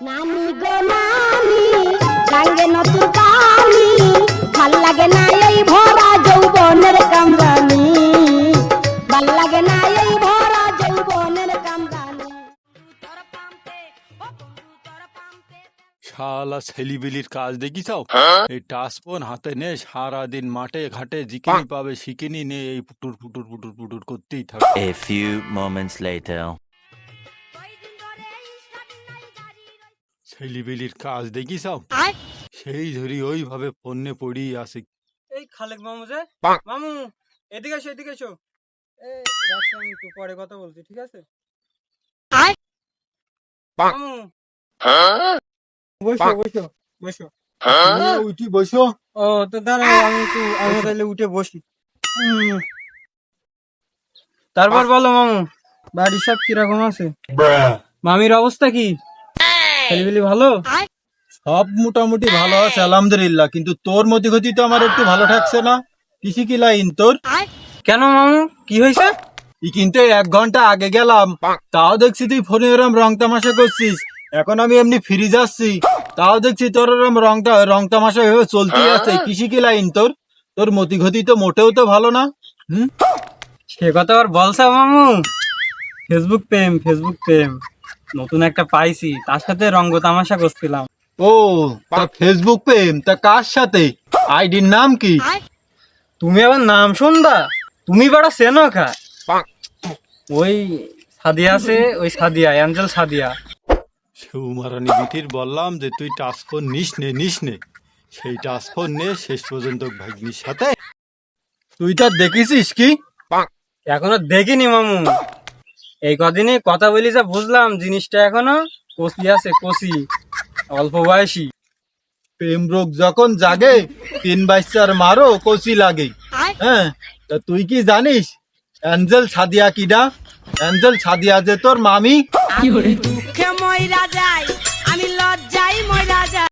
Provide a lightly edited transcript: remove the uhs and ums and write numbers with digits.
নানি গো নানি গাঙ্গে নতুন কালি ভাল লাগে না এই ভরা যৌবনের কামরানি ভাল লাগে না এই ভরা যৌবনের কামরানি শালা ছেলিবিলির কাজ দেখিছাও? এই টাসফোন হাতে নে, সারাদিন মাঠে ঘাটে জিকিনি পাবে শিকিনি নে, এই পুটুর পুটুর পুটুর পুটুর করতেই থাকে। A few moments later. ছেলিবিলির কাজ দেখিছাও? সেই ধরি ওইভাবে ফোনে পড়ি আছে। এই খালেক মামু যে মামু এদিকে এসো এদিকে এসো। রাখছি, আমি একটু পরে কথা বলছি, ঠিক আছে? মামু বসো বসো বসো। উঠি বসো। ও তো দাঁড়াও, আমি তাহলে উঠে বসি। তারপর বলো মামু, বাড়ির সব কিরকম আছে? মামির অবস্থা কি? ছেলেপিলি ভালো? সব মোটামুটি ভালো আছে আলহামদুলিল্লাহ, কিন্তু তোর মতি গতি তো আমার একটু ভালো ঠাকছে না। কিসি কি লাইন তোর? কেন মামু, কি হয়েছে? কিন্তু 1 ঘন্টা আগে গেলাম, তাও দেখছি তুই ফোনে ওরম রং তামাশা করছিস। এখন আমি এমনি ফিরে যাচ্ছি, তাও দেখছি তোর ওরম রং তামাশা ভেবে চলতেই আছে। কিসি কি লাইন তোর? তোর মতি গতি তো মোটেও তো ভালো না। সে কথা আবার বলছা মামু? ফেসবুক প্রেম নতুন একটা পাইছি, তার সাথে রঙ্গ তামাশা করছিলাম। ও, তা ফেসবুক প্রেম? তা কার সাথে? আইডির নাম কি? তুমি আবার নাম শুনবা? তুমি বড় চেনো খা? ওই সাদিয়া আছে, ওই সাদিয়া, অ্যাঞ্জেল সাদিয়া। সুমারানি বিটির বললাম যে তুই টাচফোন নিস নে, সেই টাচফোন নে শেষ পর্যন্ত ভাগ্নির সাথে। তুই তার দেখেছিস কি? এখনো দেখিনি মামু, এই কদিনে কথা বলি যা বুঝলাম, জিনিসটা এখনো কচি আছে, কচি, অল্প বয়সী। প্রেম রোগ যখন জাগে 3 বাচ্চার মারও কচি লাগে। হ্যাঁ, তা তুই কি জানিস অ্যাঞ্জেল সাদিয়া কিডা? অ্যাঞ্জেল সাদিয়া যে তোর মামি। দুঃখে মইরা যায়